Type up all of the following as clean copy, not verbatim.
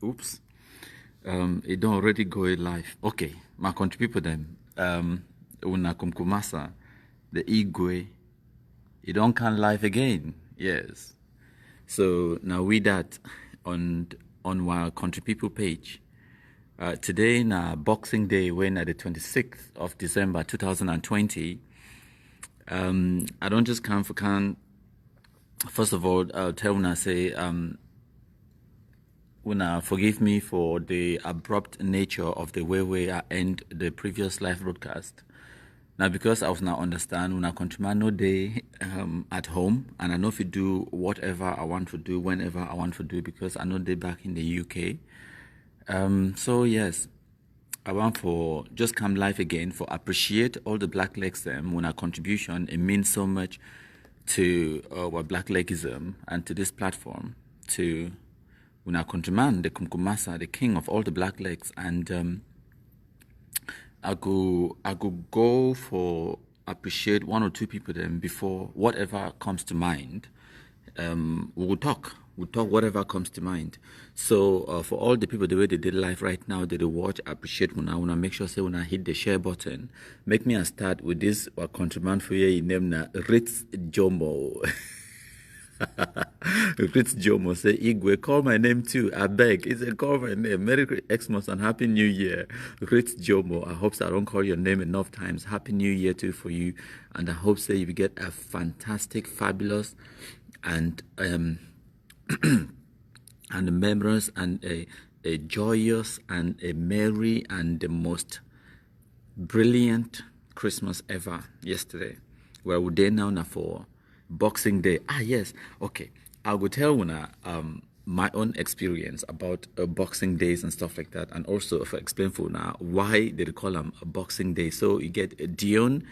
Oops. It don't already go live. Okay, my country people them. Una kumkumasa, the Igwe, it don't come live again. Yes. So now we that on our country people page. Today na Boxing Day, when at the 26th of December 2020. I don't just come for can. First of all, I'll tell Una say Una forgive me for the abrupt nature of the way I end the previous live broadcast. Now, because I was not understand when I continue no day at home, and I know if you do whatever I want to do whenever I want to do, because I know they back in the UK. So yes, I want for just come live again for appreciate all the Black Legs when our contribution, it means so much to our Black Legism and to this platform, to when I countryman, the Kumkumasa, the king of all the Black Legs, and I could go for appreciate one or two people then before whatever comes to mind. We'll talk whatever comes to mind. So for all the people the way they did live right now, they watch, appreciate when I make sure say when I hit the share button, make me a start with this countryman for you name na Ritz Jomo. Ritz Jomo say Igwe, call my name too. I beg. He said, call my name. Merry Xmas and Happy New Year. Ritz Jomo, I hope so I don't call your name enough times. Happy New Year too for you. And I hope so you get a fantastic, fabulous and and memorous and a joyous and a merry and the most brilliant Christmas ever yesterday. Where we there now for Boxing Day. Yes. Okay. I will tell Una my own experience about Boxing Days and stuff like that, and also if I explain for Una why they call them Boxing Day. So you get Dion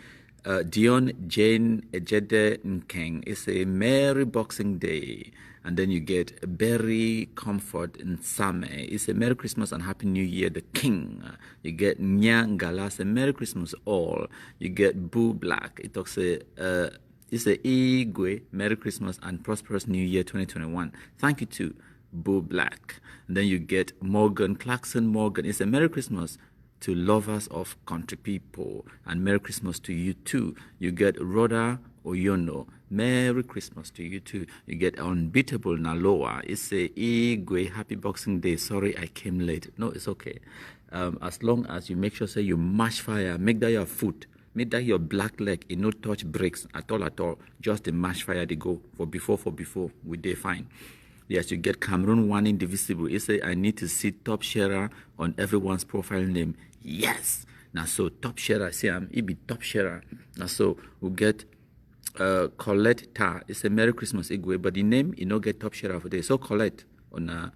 Jane Ejede Nkeng. It's a Merry Boxing Day. And then you get Berry Comfort in Same. It's a Merry Christmas and Happy New Year, the King. You get Nya Galas, a Merry Christmas all. You get Boo Black. It talks it's a Igwe, Merry Christmas and Prosperous New Year 2021. Thank you to Boo Black. And then you get Morgan Clarkson Morgan. It's a Merry Christmas to lovers of country people, and Merry Christmas to you too. You get Rhoda Oyono. Merry Christmas to you too. You get Unbeatable Naloa. It's a Igwe, Happy Boxing Day. Sorry I came late. No, it's okay. As long as you make sure say you mash fire, make that your foot. Make that your black leg, it no touch brakes at all. Just the mash fire they go for before, we dey fine. Yes, you get Cameroon One Indivisible. It say I need to see top sharer on everyone's profile name. Yes. Now so top sharer, see it be top sharer. Now so we get Colette Ta. It's a Merry Christmas Igwe, but the name you no get top sharer for day. So Colette on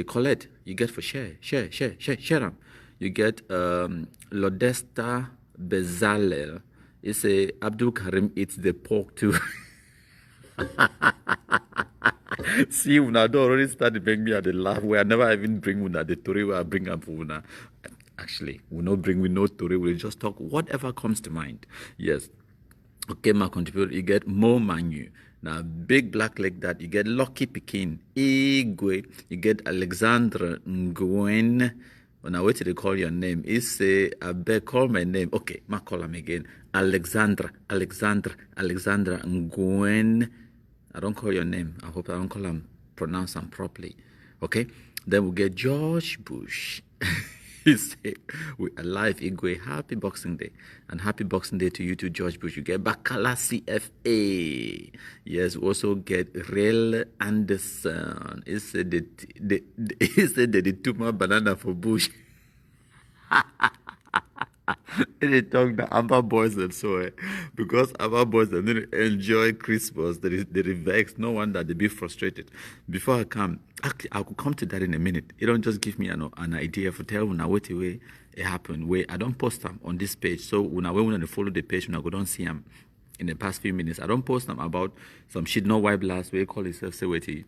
Colette, you get for share. You get Lodesta Bezalel. It's a Abdul Karim eats the pork too. See, Una don't already started making me at the laugh where I never even bring Una the story where I bring up Una. Actually, we no bring with no story, we just talk whatever comes to mind. Yes. Okay, my contributor, you get Mo Manu. Now, big black like that, you get Lucky Pekin, Igwe, you get Alexandra Ngwen. Now, what did they call your name? It's I beg, call my name. Okay, ma call him again. Alexandra Ngwen. I don't call your name. I hope I don't call him, pronounce them properly. Okay? Then we get George Bush. He said, we alive, Igwe. Happy Boxing Day. And happy Boxing Day to you too, George Bush. You get Bakala CFA. Yes, we also get Rel Anderson. He said the Tuma banana for Bush. They talk the Amber boys and so because Amber boys they didn't enjoy Christmas, they vex. No wonder they be frustrated. Before I come, actually I could come to that in a minute. You don't just give me an idea for tell when I wait away it happened. Where I don't post them on this page. So when I follow the page, when I go don't see them in the past few minutes. I don't post them about some shit no white blast where you call yourself say wait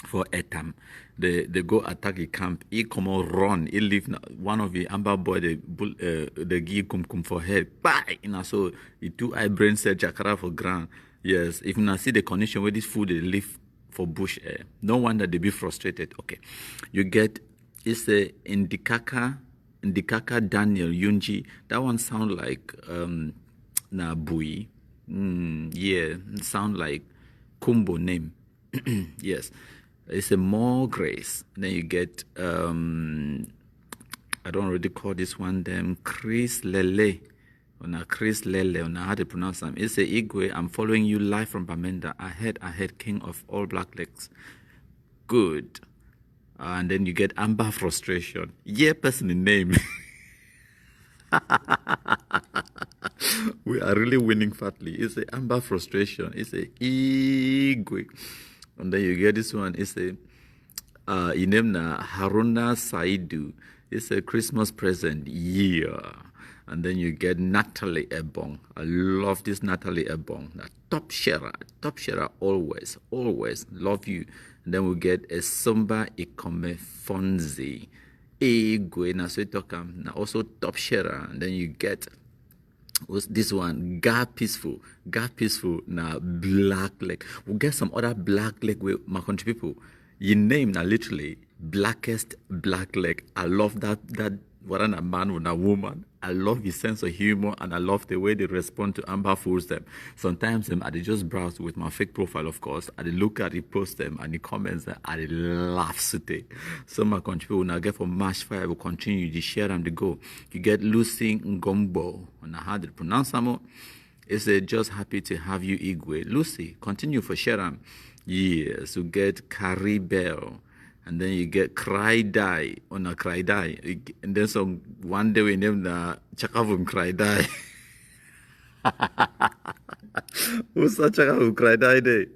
for Etam. They go attack the camp. He come on run. He leave one of the Amber boy the give come for head. Bye. So he do I brain set Jakara for ground. Yes, if you see the condition where this food they live for bush air, no wonder they be frustrated. Okay, you get it's a Indikaka Daniel Yunji. That one sound like na Bui. Yeah, sound like Kumbo name. Yes, it's a more grace. Then you get I don't already call this one them Chris Lele. Ona Chris Lele, ona how to pronounce them. It's a Igwe. I'm following you live from Bamenda. Ahead, king of all black legs. Good. And then you get Amber Frustration. Yeah, person in name. We are really winning fatly. It's a Amber Frustration. It's a Igwe. And then you get this one. It's a name na Haruna Saidu. It's a Christmas present. Yeah. And then you get Natalie Ebong. I love this Natalie Ebong. Top sharer, always, love you. And then we get a Somba Ikome Fonzi. Egwe na so talkam. Na also top sharer. And then you get this one, Ga Peaceful. Na black leg. We get some other black leg with my country people. You name na literally blackest black leg. I love that whether a man or a woman. I love his sense of humor and I love the way they respond to Amber Fools them. Sometimes I just browse with my fake profile, of course. I look at it, post them, and the comments I laugh today. So my country people now get for March 5 will continue to share and to go. You get Lucy Ngombo, and I had to pronounce them. It's just happy to have you, Igwe. Lucy, continue for Sharam. Yes, you get Carrie Bell. And then you get Cry Die on a Cry Die. And then one day we named the Chakavum Cry Die. Who's that Chakavum Cry Die Day?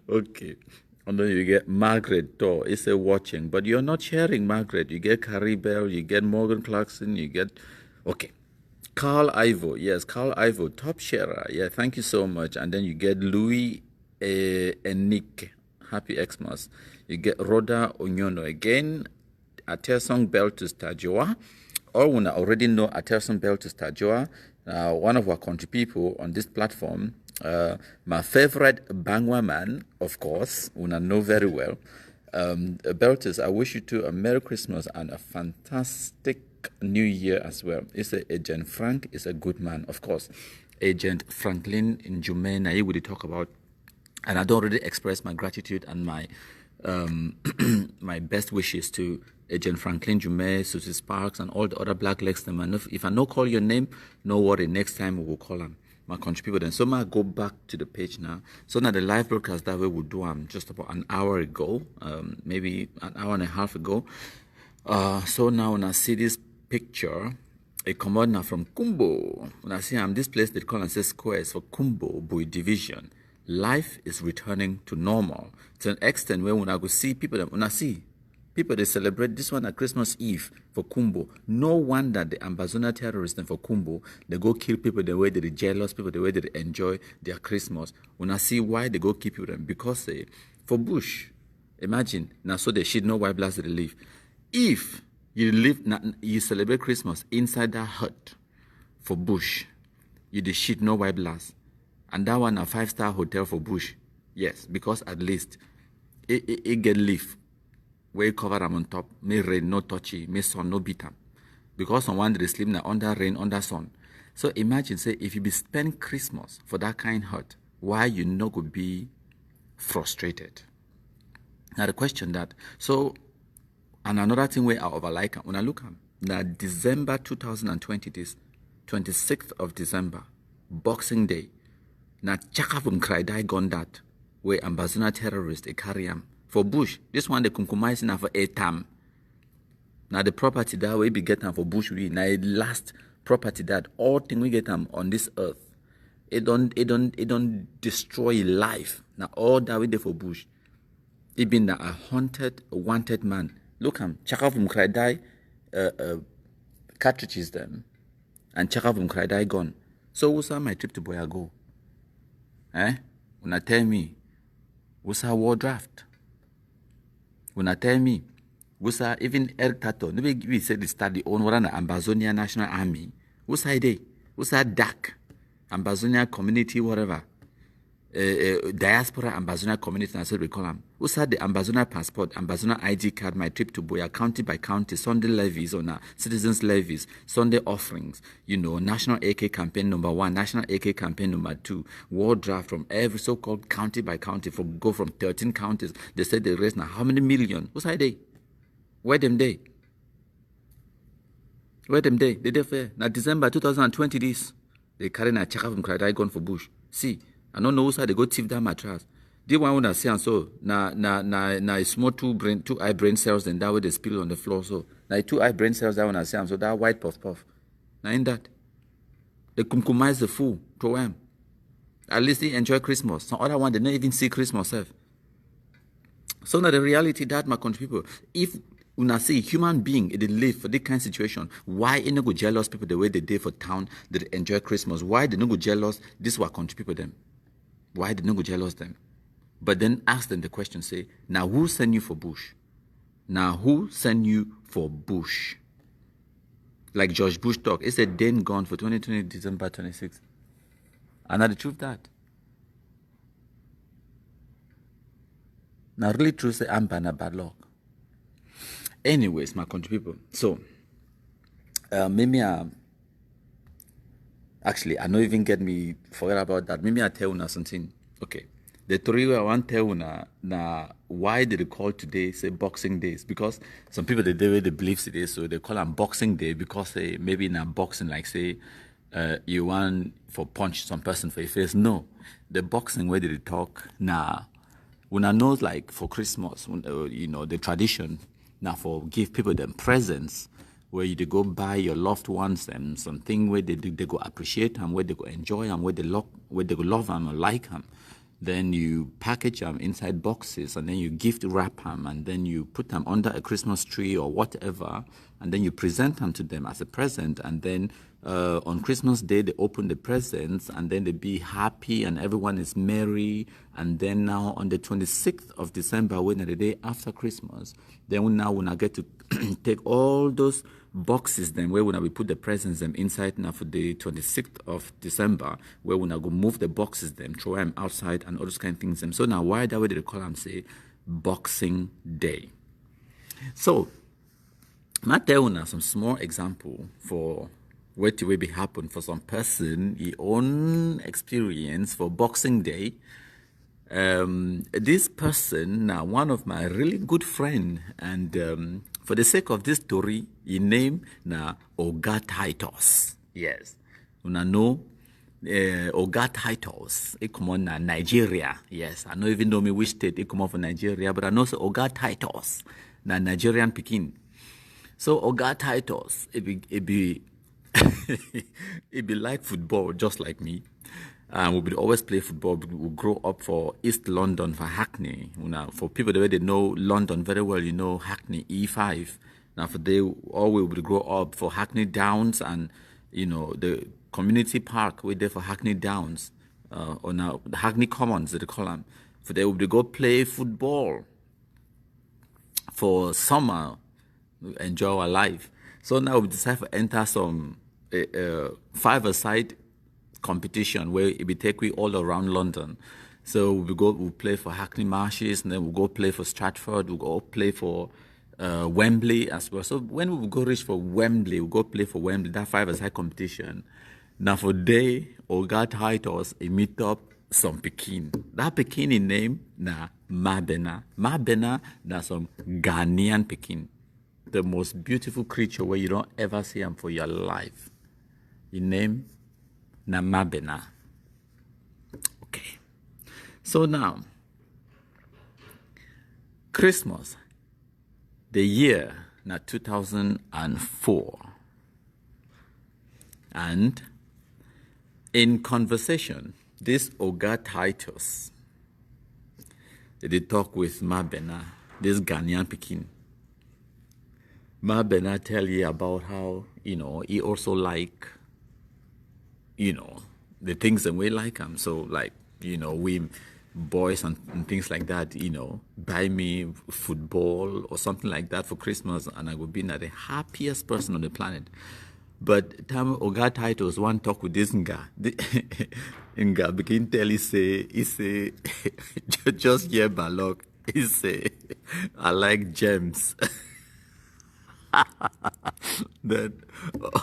Okay. And then you get Margaret Tor. It's a watching. But you're not sharing, Margaret. You get Carrie Bell. You get Morgan Clarkson. You get... Okay. Carl Ivo. Yes, Carl Ivo. Top sharer. Yeah, thank you so much. And then you get Louis and Nick. Happy Xmas. You get Rhoda Onyono again. Aterson Bell to Stajua. All we already know Aterson Bell to Stajua. One of our country people on this platform. My favorite Bangwa man, of course, we know very well. Belters, I wish you two a Merry Christmas and a fantastic New Year as well. It's Agent Frank is a good man, of course. Agent Franklin in Jumena, he would talk about. And I don't already express my gratitude and my my best wishes to Agent Franklin Jume, Susie Sparks, and all the other black legs. And if I no call your name, no worry. Next time we will call them. My country people. Then so I go back to the page now. So now the live broadcast that way we'll do just about an hour ago, maybe an hour and a half ago. So now when I see this picture, a commodity from Kumbo. When I see this place they call and say squares for Kumbo Bui Division. Life is returning to normal to an extent where when I go see people, when I see people, they celebrate this one at Christmas Eve for Kumbo. No wonder the Ambazona terrorists for Kumbo, they go kill people the way they're jealous, people the way they enjoy their Christmas. When I see why they go keep them, because for Bush, imagine, now so they should know why blast they live. If you celebrate Christmas inside that hut for Bush, you the shit no white blast. And that one a 5-star hotel for Bush. Yes, because at least it get leaf. Where cover them on top. May rain no touchy, may sun no beat them. Because on one they sleep now under rain, under sun. So imagine say if you be spend Christmas for that kind hurt, why you not go be frustrated? Now the question that and another thing where I overlike when I look at that December 2020, this 26th of December, Boxing Day. Na Chakavum Kraidai gone that where Ambazona terrorists they carry them. For Bush, this one they compromise now for a time. Now the property that we be getting for Bush we now last property that all thing we get them on this earth. It don't destroy life. Now all that we do for Bush. It been a haunted, wanted man. Look Chakavum Kraidai cartridges them and Chakavum Kraidai gone. So what's my trip to Boyago? When I tell me, what's our war draft? When I tell me, what's our even El Tato, nobody we said they start the own one Ambazonia National Army. What's our day? What's our DAC? Ambazonia Community, whatever. diaspora Ambazona community, and so we call them. Who said the Ambazona passport, Ambazona ID card, my trip to Boya, county by county, Sunday levies on citizens levies, Sunday offerings, National AK campaign number 1, National AK campaign number 2, war draft from every so-called county by county, go from 13 counties. They said they raised now how many million? Who said they? Where them day? Where them day? They fair. Now December 2020 this. They carry a check from Kradai gun for Bush. See. I don't know who they go thief that mattress. They want to say and so na small two eye brain cells and that way they spill on the floor. So now 2 eye brain cells that want to say and so that white puff. Now in that they kumkumize the fool to them. At least they enjoy Christmas. Some other one they don't even see Christmas self. So now the reality that my country people, if una see human being they live for this kind of situation, why they no go jealous people the way they did for town that enjoy Christmas? Why they no go jealous this what country people them? Why did not go jealous them? But then ask them the question, say, now who sent you for Bush? Now who sent you for Bush? Like George Bush talk, he said, then gone for 2020, December 26th. And now the truth that. Now really true say, I'm bad luck. Anyways, my country people. So, maybe actually, I don't even get me forget about that. Maybe I tell you something. Okay. The story I want to tell you now, why did they call today, say, Boxing Days? Because some people, they believe it is, so they call them Boxing Day because maybe in a boxing, like, say, you want for punch some person for your face. No. The boxing, where did they talk? Now, when I know, like, for Christmas, the tradition, now for give people them presents, where you go buy your loved ones and something where they go appreciate them, where they go enjoy them, where they go love them or like them. Then you package them inside boxes and then you gift wrap them and then you put them under a Christmas tree or whatever and then you present them to them as a present and then on Christmas Day they open the presents and then they be happy and everyone is merry and then now on the 26th of December, when the day after Christmas, then now when I get to take all those boxes then where when we put the presents them inside now for the 26th of December, where when I go move the boxes them, throw them outside and all those kind of things them. So now why that way did they call them say Boxing Day? So I tell you now some small example for what will be happen for some person, his own experience for Boxing Day. This person, now one of my really good friend, and for the sake of this story, he named now Oga Titus. Yes, una know Oga Titus. He come on Nigeria. Yes, I don't even know me which state he come on from Nigeria, but I know so Oga Titus, na Nigerian Pekin. So Oga Titus, it be it be like football, just like me. We would always play football. We grow up for East London, for Hackney. For people the way they know London very well, Hackney E5. Now for they all we would grow up for Hackney Downs and the community park we there for Hackney Downs, or now the Hackney Commons they call them. For they would go play football for summer, enjoy our life. So now we decide to enter some 5-a-side competition where it will take we all around London. So we play for Hackney Marshes, and then we'll go play for Stratford, we'll go play for Wembley as well. So when we go reach for Wembley, we'll go play for Wembley, that 5-a-side competition. Now for day, Oga Titus, he meet up some Pekin. That Pekin in name, na Mabena. Mabena, that's some Ghanaian Pekin. The most beautiful creature where you don't ever see him for your life. In name, Namabena. Okay. So now, Christmas, the year, now 2004. And in conversation, this Oga Titus, they talk with Mabena, this Ghanaian Pekin. Mabena tell you about how, he also like, the things that we like them. So like, we boys and things like that, buy me football or something like that for Christmas and I would be the happiest person on the planet. But time Oga Titles one talk with this nga. Nga begin tell he say just hear Balok. He say I like gems. Then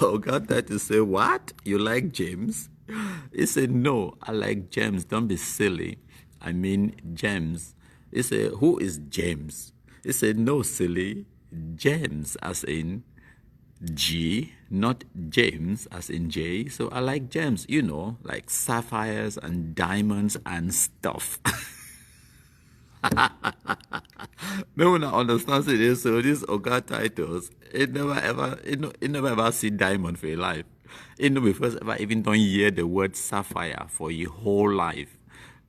Oga Titles say, what? You like gems? He said, no, I like gems. Don't be silly. I mean gems. He said, who is James? He said, no, silly. Gems as in G, not James as in J. So I like gems, like sapphires and diamonds and stuff. No one understands it. So these Oga Titles, it never ever see diamond for your life. It never first ever even don't hear the word sapphire for your whole life.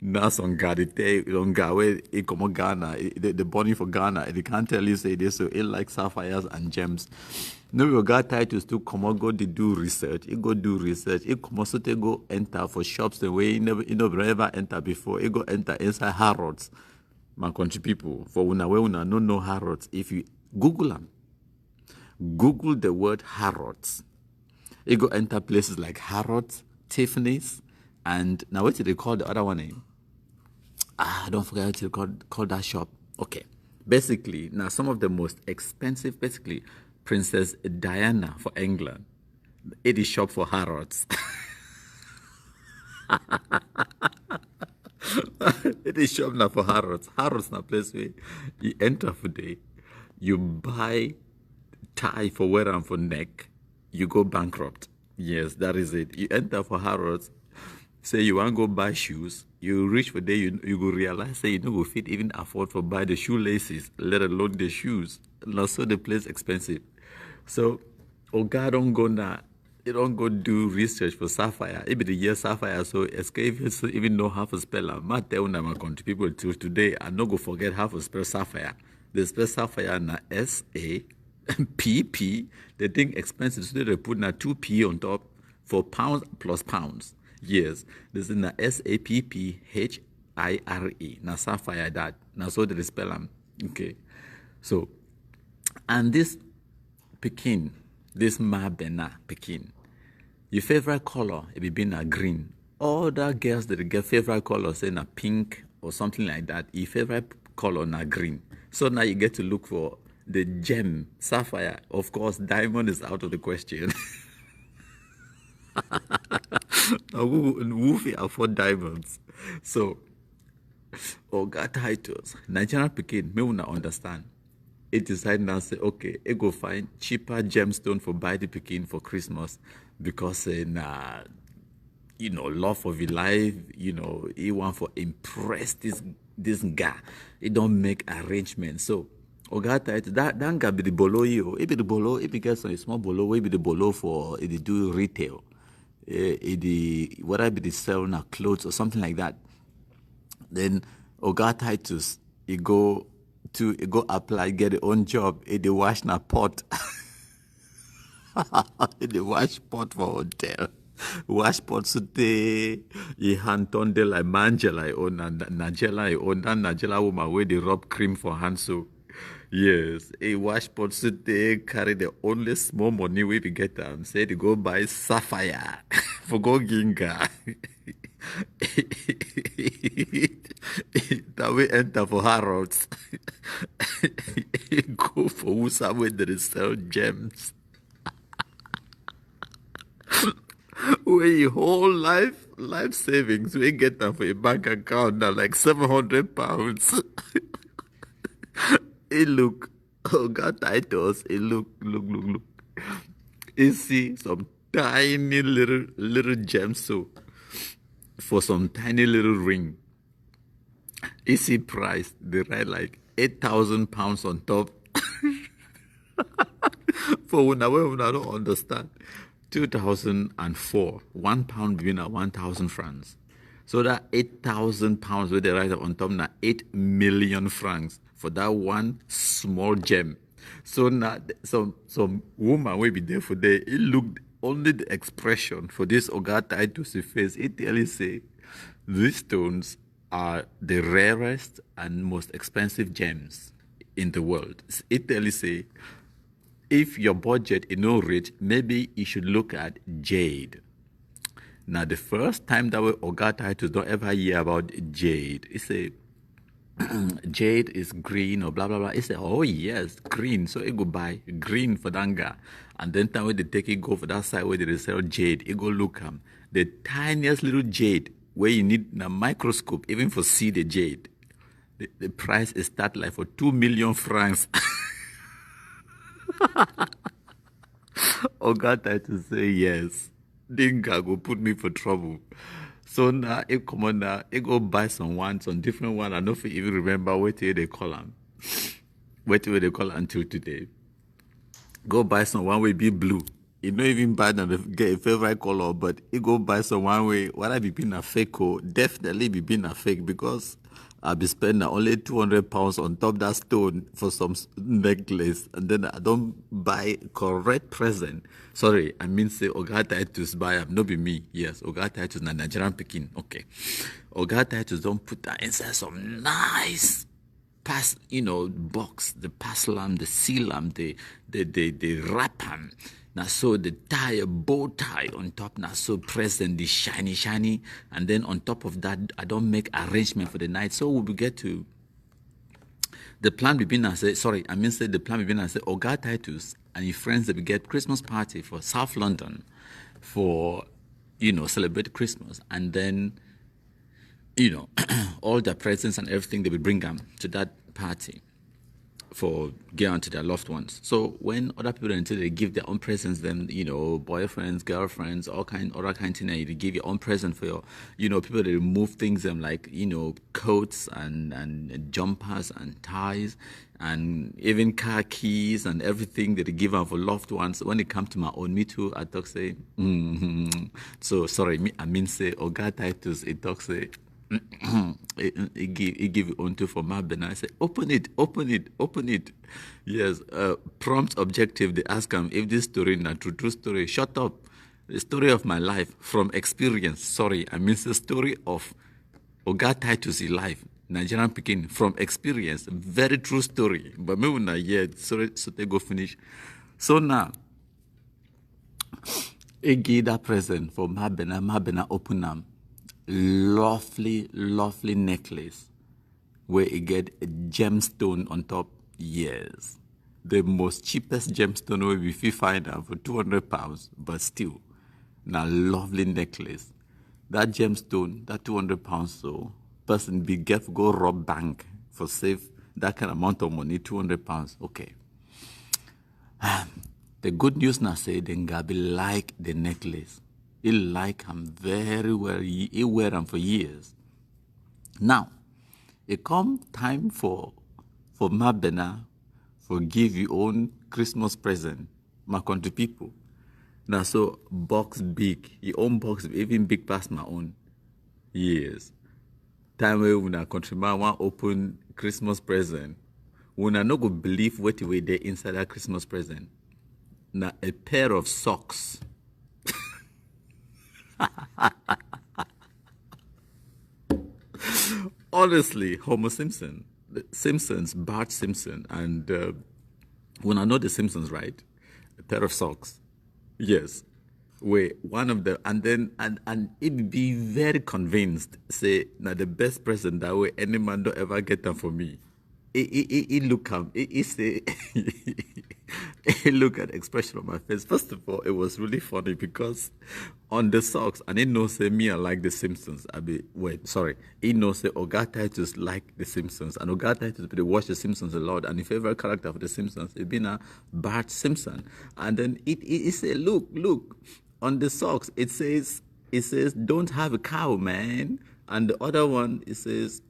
That's on God. On God, where it come on Ghana, the body for Ghana, they can't tell you say this. So it like sapphires and gems. No, we got titles to come on, go to do research. It go do research. It come also to go enter for shops the way it never ever enter before. It go enter inside Harrods. My country people, for una where una no know Harrods, if you Google them, Google the word Harrods, you go enter places like Harrods, Tiffany's, and now what did they call the other one name? I don't forget what they call that shop. Okay, basically now some of the most expensive, basically Princess Diana for England, it is shop for Harrods. It is shop now for Harrods. Harrods now place where you enter for day, you buy tie for wear and for neck, you go bankrupt. Yes, that is it. You enter for Harrods, say you want to go buy shoes, you reach for day, you go realize say you don't go fit even afford for buy the shoelaces, let alone the shoes. And also the place expensive. So, Oga don't go now. You don't go do research for sapphire. It be the year sapphire, so escape even know how to spell it. I tell my country people till today, I no go forget how to spell sapphire. They spell sapphire na S-A-P-P. They think expensive, so they put na 2P on top for pounds plus pounds. Yes, this is na S-A-P-P-H-I-R-E. Na sapphire that. Na so they spell them. Okay. So, and this Pekin, this Mabena Pekin, your favorite color, it be na green. All the girls that get favorite color, say na pink or something like that, your favorite color na green. So now you get to look for the gem, sapphire. Of course, diamond is out of the question. Now, who afford diamonds? So, Oga Titles, Nigerian Pekin, may una understand. It decided now say, okay, it go find cheaper gemstone for buy the Pekin for Christmas because love of his life, he want for impress this guy. He don't make arrangements. So Oga Titles, that guy be the bolo you. It be the bolo, it be get some small bolo, it be the bolo for it do retail. Whether it be the sell now clothes or something like that. Then Oga Titles, he go apply, get your own job. They wash na pot. They wash pot for hotel. Wash pot so they hand on the like Manjela or Najela or Najela woman where they rub cream for hand so. Yes, a wash pot so they carry the only small money we get them. Say they go buy sapphire for go ginga. That we enter for Harrods. Go for somewhere that is sell gems. Where your whole life savings, we get them for your bank account now like £700. It look, Oga Titles, it look. You see some tiny little gems so for some tiny little ring. Easy price, they write like £8,000 on top. For when I don't understand. 2004, £1 between 1,000 francs. So that £8,000 where they write on top now 8 million francs for that one small gem. So now some woman will be there for day. It looked only the expression for this Oga Titles face. It really say these stones are the rarest and most expensive gems in the world. It really say if your budget is no rich, maybe you should look at jade. Now, the first time that we Oga Titus don't ever hear about jade, it's a jade is green or blah blah blah. It's a oh yes, green. So it go buy green for danga, and then time when they take it go for that side where they sell jade, it go look the tiniest little jade where you need a microscope even for see the jade. The price is start like for 2 million francs. Oga Titus say yes. Dinga go put me for trouble. So now it come on now, it go buy some different one. I don't even remember what they call them. What they call them until today. Go buy some one way be blue. It not even buy them get a favorite color, but it go buy some one way. What I be being a fake, definitely be being a fake because I be spending only 200 pounds on top that stone for some necklace, and then I don't buy correct present. Sorry, I mean say Oga Titus buy them, no be me. Yes, Oga Titus na Nigerian Pekin. Okay, Oga Titus don't put that inside some nice box, the parcel them, the seal them, the wrap them. Now so the tie, a bow tie on top, now so present, the shiny, and then on top of that, I don't make arrangement for the night. So we get to the plan between us. Say the plan between us. Say Oga Titus and your friends that we get Christmas party for South London, for celebrate Christmas, and then all the presents and everything they will bring them to that party for get onto their loved ones. So when other people until they give their own presents, then boyfriends, girlfriends, other kind of thing, they give your own present for your people that remove things like coats and jumpers and ties and even car keys and everything that they give out for loved ones. When it comes to my own, me too, I talk say so sorry, say Oga Titus, it talk say he give it onto for Mabena. I say, open it. Yes, prompt objective. They ask him if this story not true story. Shut up. The story of my life from experience. Sorry, the story of Oga Titus' life. Nigerian Pekin from experience. Very true story. But maybe not yet. Sorry, so they go finish. So now, he give that present for Mabena. Mabena open them. Lovely necklace where you get a gemstone on top. Yes, the most cheapest gemstone where we find out for 200 pounds, but still, now lovely necklace. That gemstone, that 200 pounds, so person be careful, go rob bank for save that kind of amount of money, 200 pounds. Okay. The good news now say then Gabi like the necklace. He like him very well. He wear them for years. Now, it come time for Mabena for give your own Christmas present, my country people. Now, so box big, your own box even big past my own. Yes. Time when a countryman want open Christmas present, when I not go believe what way there inside that Christmas present. Now, a pair of socks. Honestly, Homer Simpson, the Simpsons, Bart Simpson, and when I know the Simpsons, right? A pair of socks. Yes. Wait, one of them, and then and it be very convinced, say, now the best present that way any man don't ever get them for me. It look it say it look at the expression on my face. First of all, it was really funny because on the socks, and it knows say me I like the Simpsons. It knows say Oga Titus like the Simpsons, and Oga Titus they watch the Simpsons a lot, and the favorite character of the Simpsons it been a Bart Simpson. And then it say look on the socks it says don't have a cow, man, and the other one it says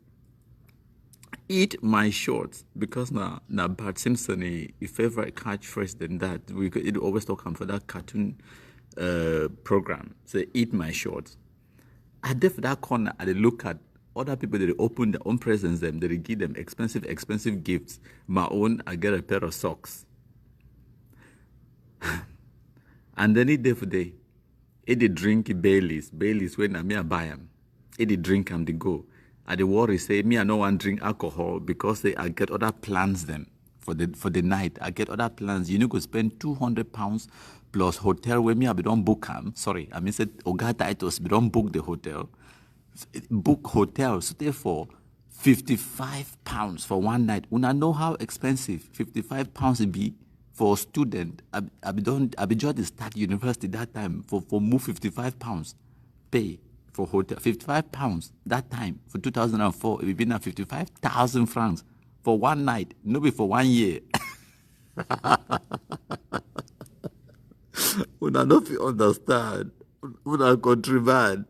eat my shorts, because now Bart Simpson a favorite catchphrase than that. It always talk for that cartoon program. Say eat my shorts. I did for that corner. I look at other people that they open their own presents. Them they give them expensive gifts. My own, I get a pair of socks. And then it day for day, it they drink Baileys when I buy them. It they drink they go. And the worry say, me I no want drink alcohol because I get other plans them. for the night. I get other plans. You need to spend £200 plus hotel where me I be don't book am. Sorry, I mean said Oga Titus, we don't book the hotel. Book hotel, so therefore £55 for one night. Una know how expensive £55 it be for a student. I be just start university that time for move £55 pay for hotel. £55 that time for 2004. It be been at 55,000 francs for one night, no be for 1 year. Una no fit understand. Una contribute.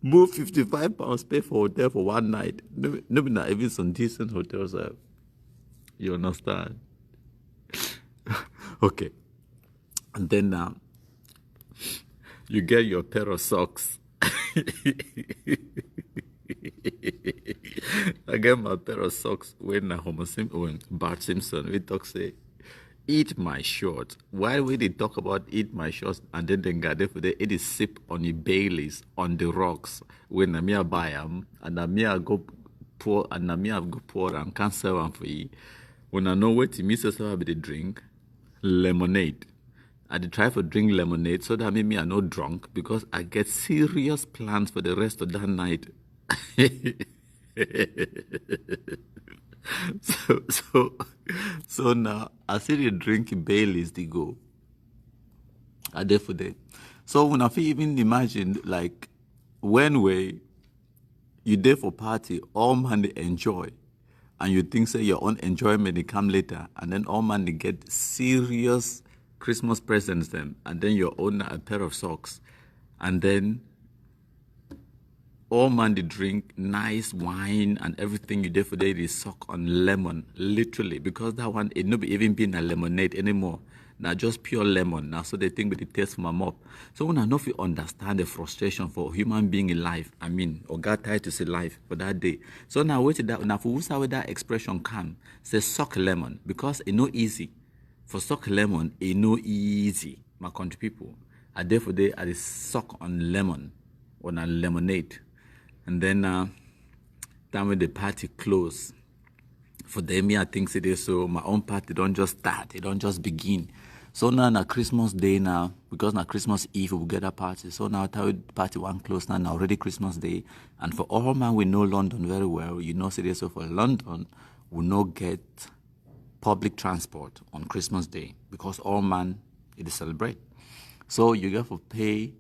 Move £55 pay for hotel for one night. No be not even some decent hotels. You understand? Okay. And then you get your pair of socks. I get my pair of socks when Bart Simpson we talk say eat my shorts. Why we they talk about eat my shorts and then gather for the it is sip on the Baileys on the rocks when Namia buy them and Namia go pour and Namia go pour and can't sell them for you. When I know what to miss yourself with the drink, lemonade. I did try for drink lemonade so that maybe I'm not drunk because I get serious plans for the rest of that night. So now I see you drinking Baileys they go. I there for that. So when I feel even imagine like when you there for party, all man they enjoy. And you think say your own enjoyment they come later, and then all man they get serious Christmas presents them, and then you own a pair of socks, and then all man they drink nice wine and everything you did for day they suck on lemon, literally, because that one it not be even been a lemonade anymore. Now just pure lemon. Now so they think with the taste from a mop. So when I know if you understand the frustration for human being in life, I mean, or God tied to say life for that day. So now wait till that now for who's how that expression come, say suck lemon, because it no easy. For suck lemon, it no easy, my country people. I therefore they I suck on lemon, on a lemonade. And then time when the party close, for them, I think it is so. My own party don't just start; it don't just begin. So now na Christmas Day now, because na Christmas Eve we get a party. So now party one close now already Christmas Day, and for all man we know London very well. You know, say so for London we no get public transport on Christmas Day because all man it is celebrate. So you get to pay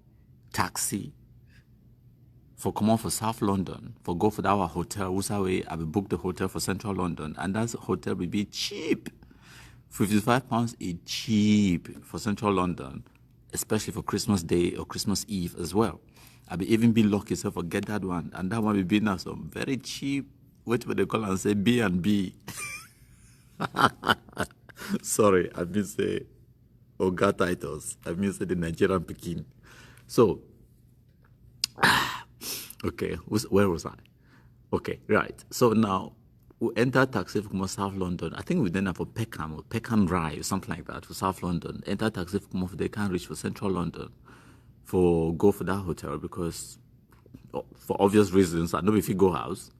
taxi for come on for South London, for go for our hotel, way I will book the hotel for Central London, and that hotel will be cheap. £55 is cheap for Central London, especially for Christmas Day or Christmas Eve as well. I will even be lucky to get that one, and that one will be now some very cheap. What they call and say B&B. Sorry, I mean say Oga Titus. I mean say the Nigerian Pekin. So. Okay, where was I? Okay, right. So now we enter taxi from South London. I think we then have for Peckham or Peckham Drive, something like that, for South London. Enter taxi from they can't reach for Central London for go for that hotel because for obvious reasons. I know if you go house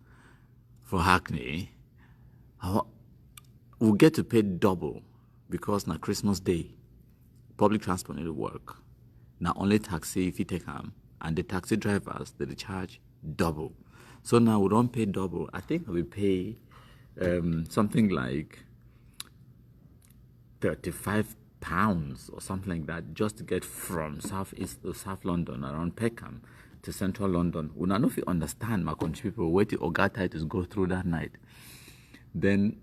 for Hackney, we'll get to pay double because now Christmas Day, public transport need to work. Now only taxi if you take them. And the taxi drivers, they charge double. So now we don't pay double. I think we pay something like £35 or something like that just to get from South East to South London around Peckham to Central London. We don't know if you understand, my country people, where the Oga Titus go through that night. Then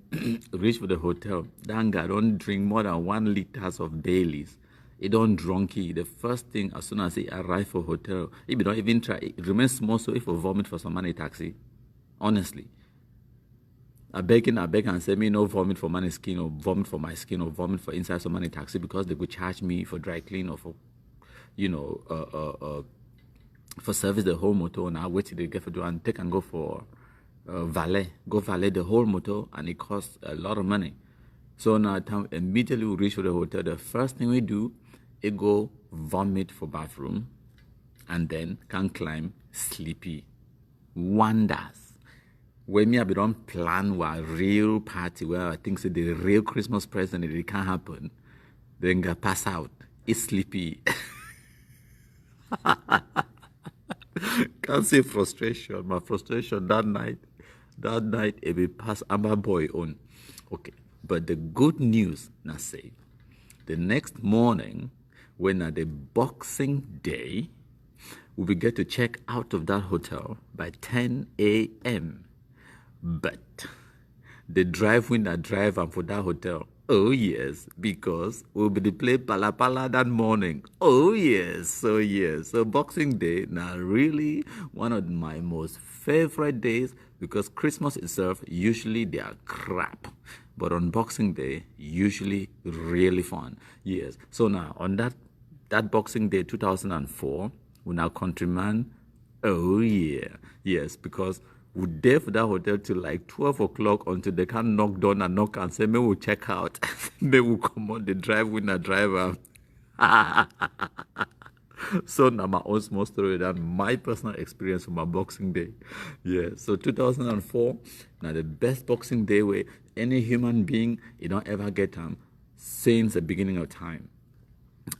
reach for the hotel. That guy don't drink more than 1 liter of Baileys. He don't drunky. The first thing as soon as he arrive for hotel, he don't even try. It remains small so if I vomit for some money taxi. Honestly. I beg and say me no vomit for money skin or vomit for my skin or vomit for inside some money taxi because they could charge me for dry clean or for for service the whole motor and I wait till they get for do and take and go for valet the whole motor and it costs a lot of money. So now immediately we reach for the hotel. The first thing we do is go vomit for bathroom and then can climb sleepy. Wonders. when me I be don't plan a real party where I think say the real Christmas present it can't happen, then I pass out. It's sleepy. Can't say frustration. My frustration that night it will pass Amber Boy on. Okay. But the good news, now say, the next morning, when at the Boxing Day, we will get to check out of that hotel by 10 a.m. But the drive when I drive and for that hotel, oh yes, because we'll be play Pala Pala that morning. Oh yes. So Boxing Day now really one of my most favorite days because Christmas itself usually they are crap. But on Boxing Day, usually really fun. Yes. So now on that Boxing Day 2004, we now countryman. Oh yeah. Yes, because we there for that hotel till like 12 o'clock until they can knock down and knock and say, may we check out. May we come on the drive with a driver. So now my own small story that my personal experience with my Boxing Day. Yeah. So 2004, now the best Boxing Day where any human being you don't ever get since the beginning of time.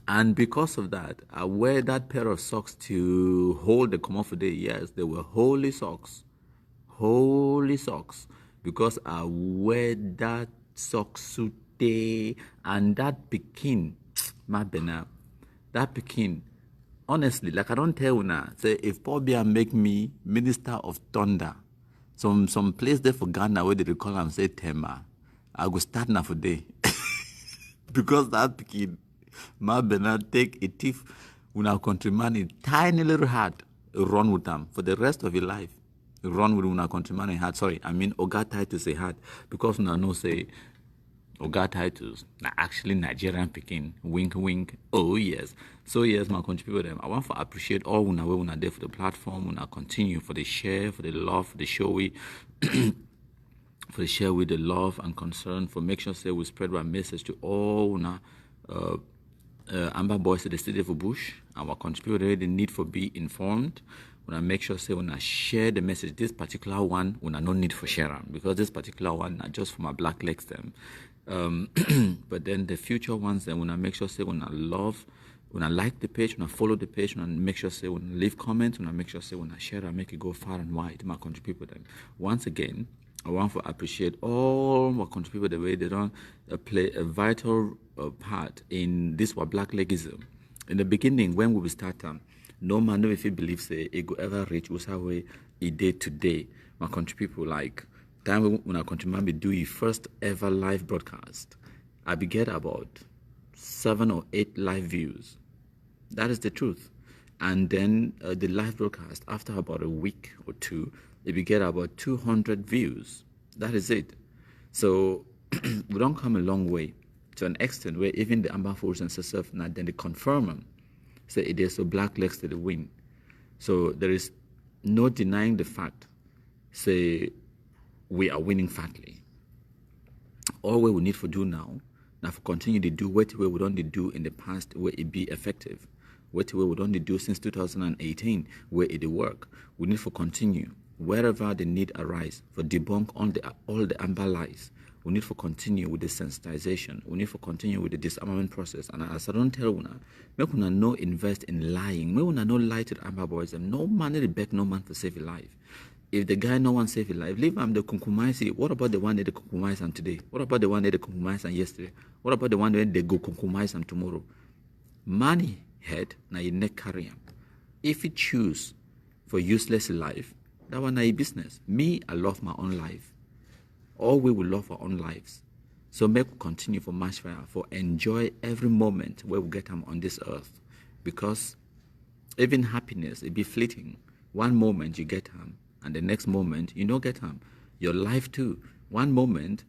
And because of that, I wear that pair of socks to hold the come off day. Yes, they were holy socks. Holy socks. Because I wear that socks today and that Pekin, my bena, that Pekin. Honestly, like I don't tell you now, say if Paul Biya make me Minister of Thunder, some place there for Ghana where they call him say Tema, I go start now for day. Because that Pekin, my bena take a thief when our countryman in tiny little hat, run with them for the rest of your life. Run with our countryman in hat. Sorry, I mean Oga Titus a hat because now no say Oga Titus actually Nigerian Pekin. Wink wink. Oh yes. So yes, my country people them. I want to appreciate all una way una there for the platform, una continue for the share, for the love, for the show we for the share with the love and concern, for make sure say we spread our message to all una Amber Boys at the City of Bush. Our contributor the need for be informed. When I make sure say when I share the message, this particular one when I no need for sharing because this particular one not just for my black legs them. But then the future ones then when I make sure say when I love, when I like the page, when I follow the page, when I make sure say when I leave comments, when I make sure say when I share I make it go far and wide. My contributor them. Once again, I want to appreciate all my contributors the way they don't play a vital part in this what black legism. In the beginning, when we start no man know if he believes it go ever reach way it did today. My country people like time when our countryman be do your first ever live broadcast. I be get about 7 or 8 live views. That is the truth. And then the live broadcast after about a week or two, it be get about 200 views. That is it. So we don't come a long way to an extent where even the Amber Force and Sasaf now then they confirm them. Say it is so black legs to the win. So there is no denying the fact. Say we are winning fatly. All we need to do now for continue to do what we don't do in the past where it be effective. What we don't do since 2018 where it work. We need to continue wherever the need arise for debunk all the amber lies. We need to continue with the sensitization. We need to continue with the disarmament process. And as I don't tell una, make una no invest in lying. Make una no lie to the Amber Boys. No man need beg no man to save your life. If the guy no one save your life, leave him the compromise. What about the one that they compromise on today? What about the one that they compromise on yesterday? What about the one that they go compromise on tomorrow? Money head na your neck carry him. If you choose for useless life, that one na your business. Me, I love my own life. All we will love our own lives. So make we continue for march fire, for enjoy every moment where we get them on this earth. Because even happiness, it be fleeting. One moment you get them, and the next moment you don't get them. Your life too. One moment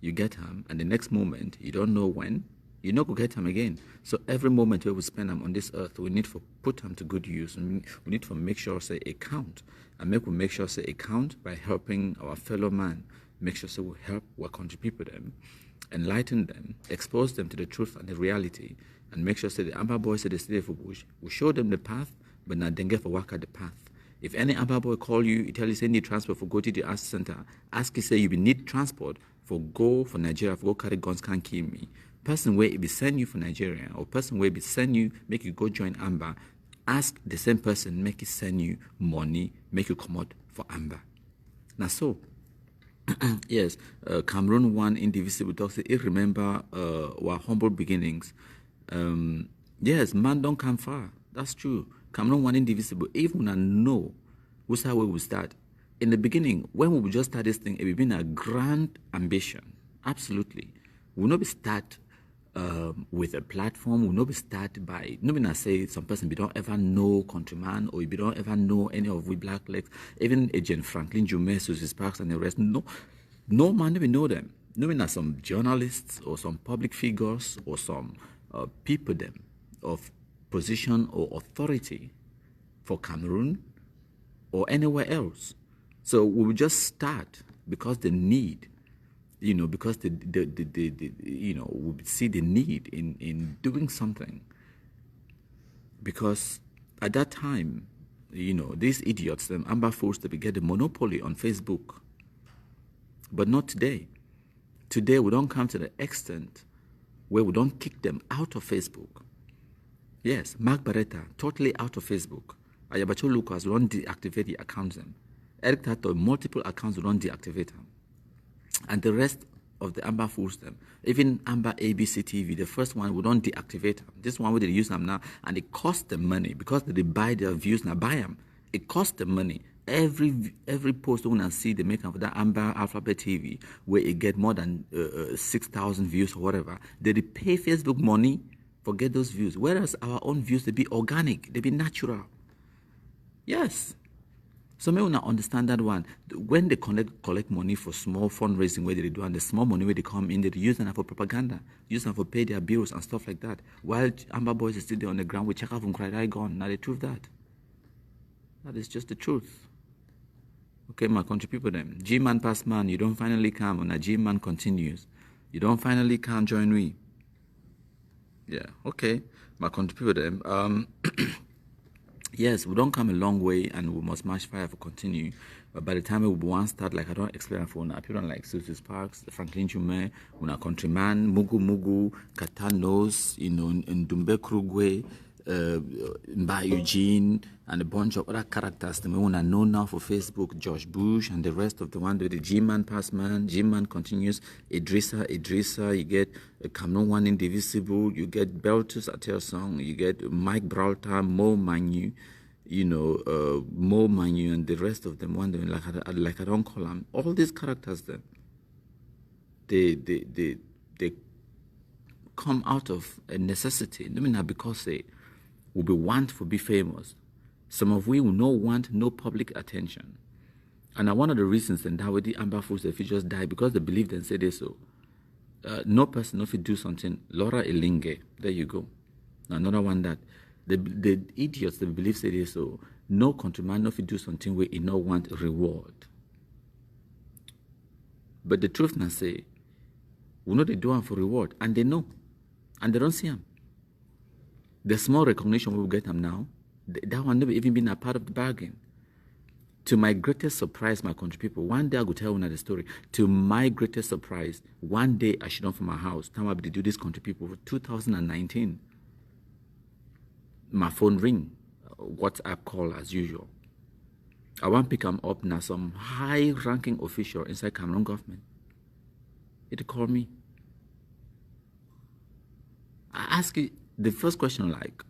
you get them, and the next moment you don't know when, you not go get them again. So every moment where we spend them on this earth, we need to put them to good use. And we need to make sure say it count. And make sure say it count by helping our fellow man. Make sure so we help, we contribute to them, enlighten them, expose them to the truth and the reality, and make sure so the Amber Boys at the City of Bush, we show them the path, but not then get for work at the path. If any Amba boy call you, he tell you say need transport for go to the arts center, ask you say you need transport for go for Nigeria, for go carry guns can't kill me. Person where it be send you for Nigeria, or person where it be send you, make you go join Amba, ask the same person, make it send you money, make you come out for Amba. Now so, yes, Cameroon one indivisible talks. It remember our humble beginnings. Yes, man don't come far. That's true. Cameroon one indivisible. Even I know who's how we will start. In the beginning, when we just start this thing, it will be a grand ambition. Absolutely. We'll not be start with a platform. We'll not be start by, not be say some person we don't ever know Countryman, or we don't ever know any of we Black Legs, even Agent Franklin Jume, Susie Sparks and the rest. No man we know them. No mean some journalists or some public figures or some people them of position or authority for Cameroon or anywhere else. So we will just start because the need, because the we see the need in doing something. Because at that time, these idiots, them Amba forced to get the monopoly on Facebook. But not today. Today we don't come to the extent where we don't kick them out of Facebook. Yes, Mark Barretta, totally out of Facebook. Ayabacho Lucas, we don't deactivate the accounts. Eric Tato, multiple accounts, we don't deactivate them. And the rest of the Amba fools them. Even Amba ABC TV, the first one, we don't deactivate them. This one, we use them now, and it costs them money because they buy their views now, buy them. It costs them money. Every post when I see they make for that Amba Alphabet TV, where it get more than 6,000 views or whatever, they pay Facebook money for get those views. Whereas our own views, they be organic, they be natural. Yes. So may not understand that one. When they collect money for small fundraising, where they do, and the small money where they come in, they use them for propaganda, use them for pay their bills and stuff like that. While Amba boys are still there on the ground, we check out from cry gone. Now the truth that is just the truth. Okay, my country people them. G-man pass man, you don't finally come, and a G-man continues. You don't finally come join me. Yeah, okay. My country people them. Yes, we don't come a long way, and we must match fire for continue. But by the time we want start, like I don't explain for now, people like Susie Sparks, Franklin Jume, Una Countryman, Mugu, Katanos, Ndumbe Krugwe, Mba Eugene, and a bunch of other characters that we want to know now for Facebook, Josh Bush, and the rest of the one, the G-Man Passman, G-Man continues, Idrissa, you get Cameroon one indivisible, you get Beltus Atel Song, you get Mike Bralta, Mo Manu, Mo Manu, and the rest of them, one like I don't call them, all these characters then, they come out of a necessity, not because they will be want to be famous. Some of we will not want no public attention. And one of the reasons then that way the Amba Fools, if you just die because they believe and say they so. No person, if you do something, Laura Elinge, there you go. Another one that the idiots that believe say they so. No countryman, if you do something where you not want reward. But the truth now say, we know they do them for reward, and they know, and they don't see them. The small recognition we will get them now, that one never even been a part of the bargain. To my greatest surprise, my country people, one day I will tell you the story. To my greatest surprise, one day I should not from my house. Time I be to do this country people for 2019. My phone ring, WhatsApp call as usual. I want to pick them up now. Some high-ranking official inside Cameroon government. It called me. I ask you the first question like,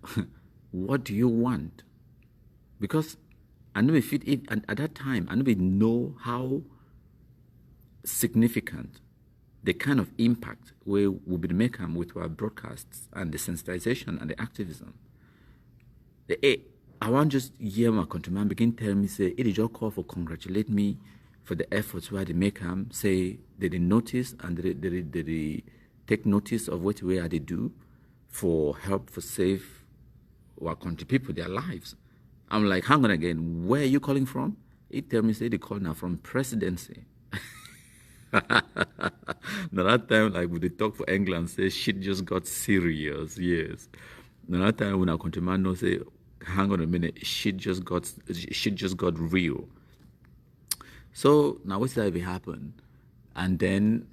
what do you want? Because I know if it at that time, I know how significant the kind of impact we will be making with our broadcasts and the sensitization and the activism. I want just hear my countryman begin tell me, say, it is your call for congratulate me for the efforts where they make them, say, they notice and they take notice of what way they do for help, for save our country people, their lives. I'm like, hang on again, where are you calling from? He tell me, say, they call now from presidency. Now that time, like, we talk for England, say, shit just got serious, yes. Now that time, when our countryman knows, say, hang on a minute, shit just got real. So now what's that happen? And then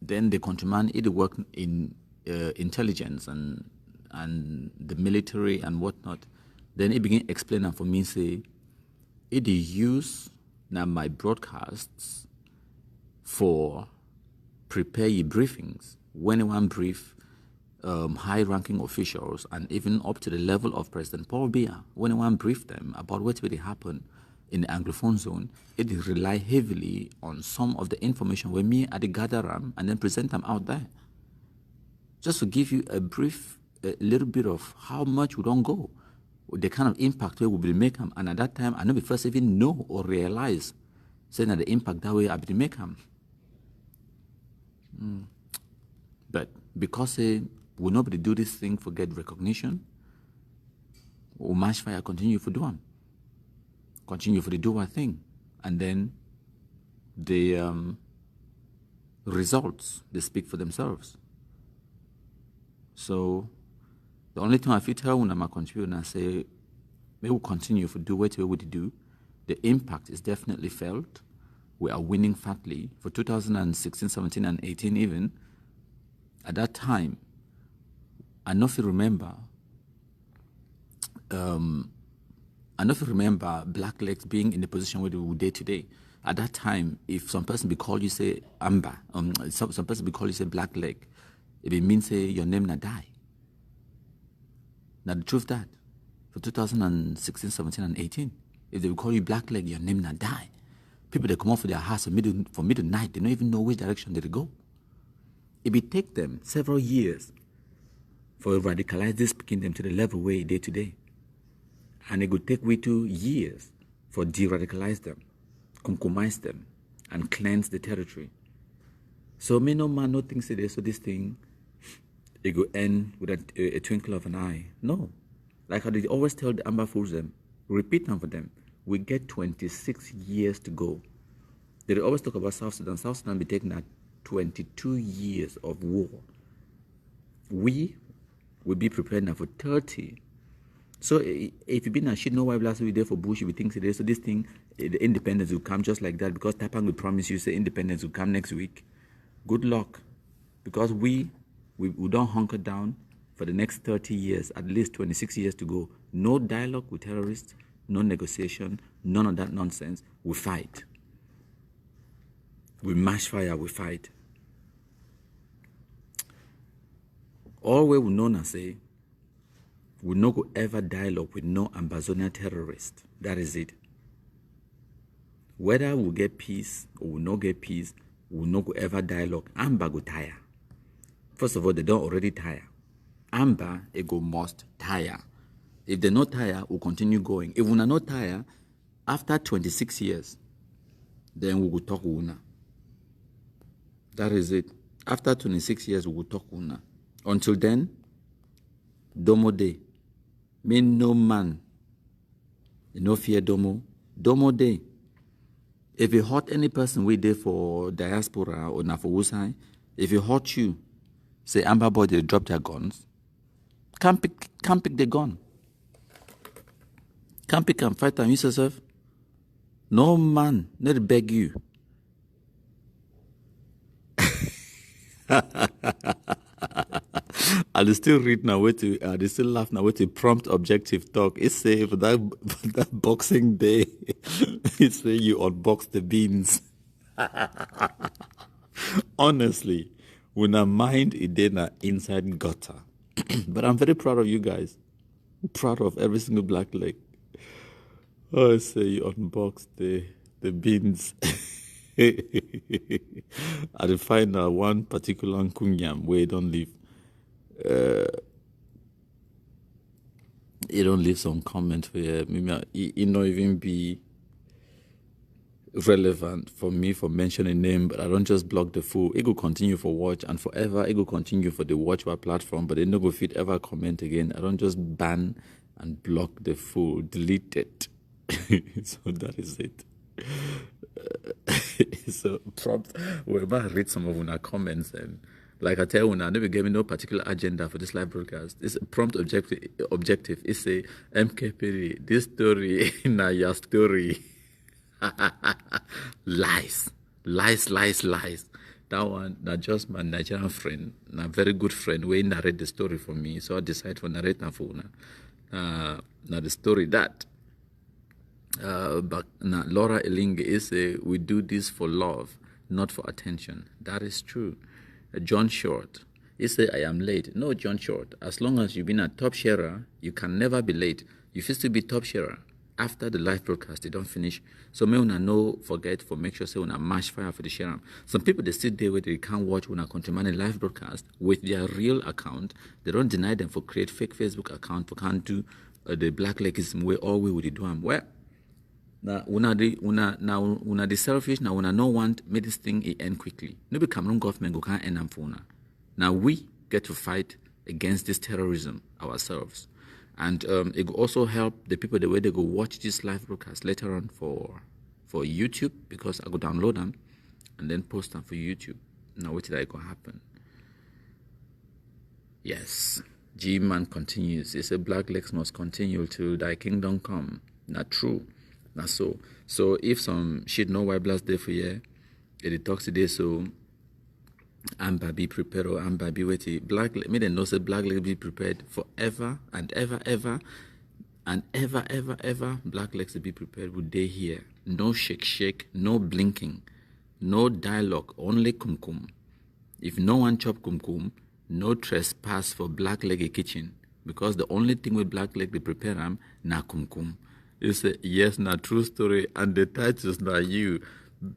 the countryman, it work in intelligence and the military and whatnot. Then he began explaining for me, say, it use now my broadcasts for prepare your briefings. When one brief high-ranking officials and even up to the level of President Paul Biya, when one brief them about what will happen in the Anglophone zone, it rely heavily on some of the information where me at the gather them and then present them out there. Just to give you a brief, a little bit of how much we don't go, the kind of impact we will be making. And at that time, I never first even know or realize saying that the impact that way I will make them. But because we nobody do this thing for get recognition, we match fire continue for do them. Continue for the do our thing. And then the results, they speak for themselves. So the only thing I feel tell when I'm a contributor and say, we will continue to do what we would do. The impact is definitely felt. We are winning fatly for 2016, 17, and 18 even. At that time, I know if you remember, Black Legs being in the position where they were day to day. At that time, if some person be call you say Amber, some person be call you say Black Leg, it means say your name na die. Now the truth that for 2016, 17, and 18, if they will call you Black Leg, your name na die. People that come off of their house for midnight, they don't even know which direction they go. It will take them several years for radicalize this kingdom to the level where day to day. And it could take way 2 years for de-radicalize them, compromise them, and cleanse the territory. So me no man no think say this, so this thing, it go end with a twinkle of an eye. No. Like I did always tell the Amber Fools them, repeat them for them, we get 26 years to go. They always talk about South Sudan. South Sudan be taking at 22 years of war. We will be prepared now for 30. So if you've been a shit, no why last week there for Bush, you think today, so this thing, the independence will come just like that because Tapang will promise you say independence will come next week. Good luck. Because we don't hunker down for the next 30 years, at least 26 years to go. No dialogue with terrorists, no negotiation, none of that nonsense. We fight. We mash fire, we fight. All we will know now say, we no go ever dialogue with no Ambazonia terrorist. That is it. Whether we get peace or we no get peace, we no go ever dialogue. Amba go tire. First of all, they don't already tire. Amba, it go must tire. If they not tire, we'll continue going. If we are not tire, after 26 years, then we will talk una. That is it. After 26 years, we will talk una. Until then, domo day. Me no man. No fear domo. Domo day. If you hurt any person we there for diaspora or na for Wusai, if you hurt you, say Amber Boy they drop their guns, can't pick the gun. Can't pick and fight and use yourself. No man, not beg you. I still read now where to they still laugh now where to prompt objective talk. It say for that boxing day, it say you unbox the beans. Honestly, when I mind it in inside gutter. But I'm very proud of you guys. Proud of every single Black Leg. Oh, I say you unbox the beans. I did find one particular Nkunyam where you don't live. You don't leave some comment where maybe it not even be relevant for me for mentioning name, but I don't just block the fool. It will continue for watch and forever. It will continue for the watch our platform, but it no go fit ever comment again. I don't just ban and block the fool, delete it. So that is it. So prompt. We're about to read some of our comments and Like I tell you, I never gave me no particular agenda for this live broadcast. It's a prompt objective. It's a MKPD. This story, na your story. Lies. Lies. That one, that just my Nigerian friend, a very good friend, we narrate the story for me. So I decide to narrate na for now the story that but now Laura Elinge is we do this for love, not for attention. That is true. John Short, he say I am late. No, John Short, as long as you've been a top sharer, you can never be late. You used to be top sharer. After the live broadcast, they don't finish. So me una no forget for make sure say una mash fire for the share. Some people they sit there where they can't watch una Countryman live broadcast with their real account. They don't deny them for create fake Facebook account for can't do the black legism where all we would do them. Well, now una the selfish now una no want make this thing end quickly. No be Cameroon government go can't end them for una. Now we get to fight against this terrorism ourselves. And it will also help the people the way they go watch this live broadcast later on for YouTube, because I go download them and then post them for YouTube. Now what did I go happen? Yes, G-Man continues. He said black legs must continue till thy kingdom come. Not true. Not so. So if some shit no white blast day for you, it talks today so Amber be prepared or Amber be waiting. Black me they know say black legs be prepared forever and ever and ever. Black legs to be prepared would they here. No shake, no blinking, no dialogue, only kumkum. If no one chop kumkum, no trespass for black leg kitchen, because the only thing with black leg they prepare them na kumkum. You say yes, na true story, and the titles na you.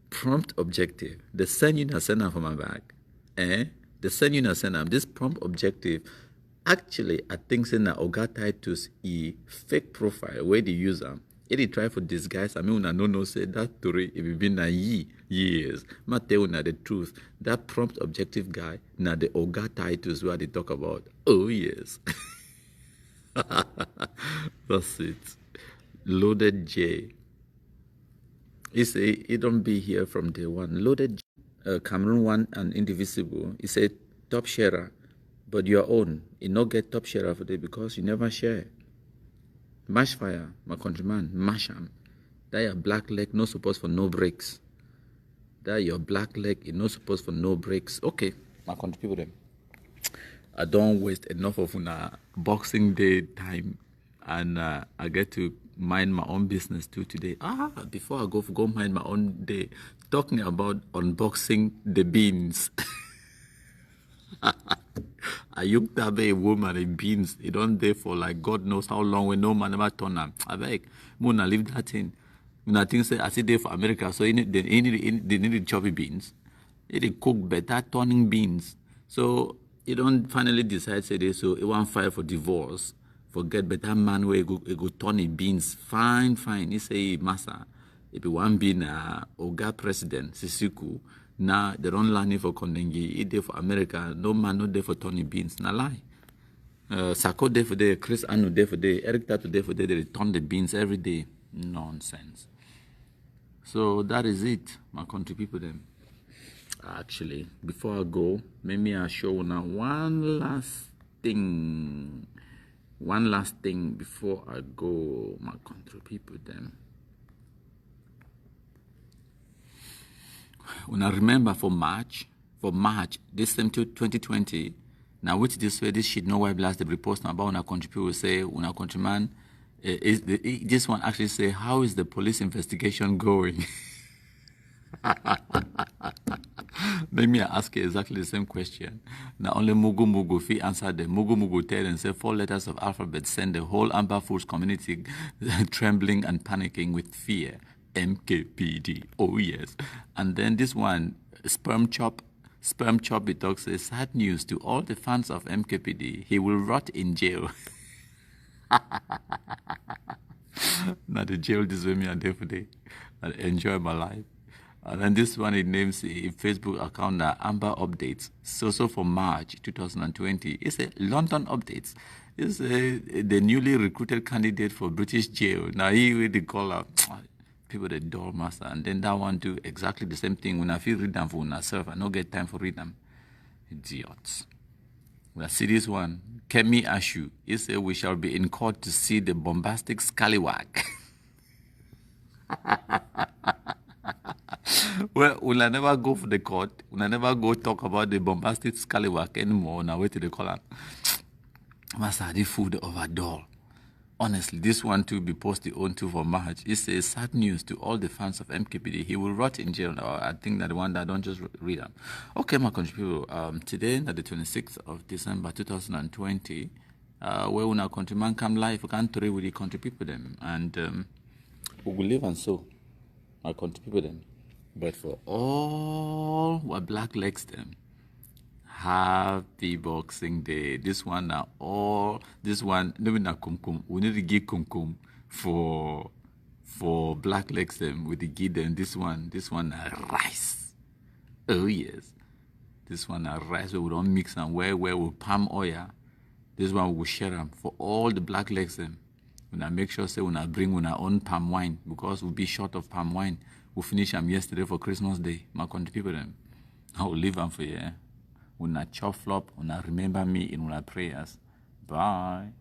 Prompt objective. The send you na send them for my bag. The send you na send them. This prompt objective. Actually, I think say na Oga Titus fake profile where they use them. It try for disguise. I mean, no say that story. It been na years. Ma tell na the truth. That prompt objective guy na the Oga Titus where they talk about. Oh yes. That's it. Loaded J. He say he don't be here from day one. Loaded J, Cameroon one and indivisible. He said top sharer, but your own. You not get top sharer for day because you never share. Mash fire, my countryman, mash them. That your black leg no support for no breaks. That your black leg is no support for no breaks. Okay, my country people them. I don't waste enough of una Boxing Day time, and I get to mind my own business too today. Before I go mind my own day, talking about unboxing the beans. I used to be a woman in beans. It don't there for like God knows how long when no man ever turn them. I beg, Mona leave that in. When I think say I see there for America, so they need choppy beans. They cook better turning beans. So you don't finally decide say this, so it won't file for divorce. Forget better man where go turn beans. Fine. He say massa. If you want being Oga president, Sisiku, now they don't learn it for Kondengi, it there for America, no man no there for turning beans. Na lie. Sako there for day, Chris Anu there for day, Eric Tatu there for day, they turn the beans every day. Nonsense. So that is it, my country people then. Actually, before I go, maybe I'll show you now one last thing before I go, my country people then. When I remember for March, this same 2020, now which this way, this shit no why blast the repost about when our country people say, when our countryman, this one actually say, how is the police investigation going? Let me ask you exactly the same question. Now only Mugu fi answer them. Mugu tell and say 4 letters of alphabet send the whole Amber Foods community trembling and panicking with fear. MKPD. Oh yes. And then this one, Sperm Chop, it talks says sad news to all the fans of MKPD. He will rot in jail. Now the jail this way me and day for day. I enjoy my life. And then this one, it names a Facebook account Amber Updates. So for March 2020, it's a London Updates. It's the newly recruited candidate for British jail. Now he really call out people the door master, and then that one do exactly the same thing. When I feel read them for myself, I don't get time for read them. Idiots. Well, see this one. Kemi Ashu. He said we shall be in court to see the bombastic scallywag. Well, we'll never go for the court. We'll never go talk about the bombastic scallywag anymore. Now wait till they call him. Master, the food overdall. Honestly, this one too be posted on too for March. It's a sad news to all the fans of MKPD. He will rot in jail. I think that the one that don't just read them. Okay, my country people. Today, the 26th of December 2020, where when our countryman come live, we can't trade with the country people them, and we will live and so our country people them. But for all what black legs them, happy Boxing Day. This one now this one no na kum. We need to give kum for black legs them with the give them this one rice. Oh yes. This one rice we don't mix and where with palm oil. This one we will share them for all the black legs them. When I make sure say when I bring our own palm wine because we'll be short of palm wine. We finish them yesterday for Christmas Day. My country people them. I will leave them for you. Una chop flop, una remember me in una prayers. Bye.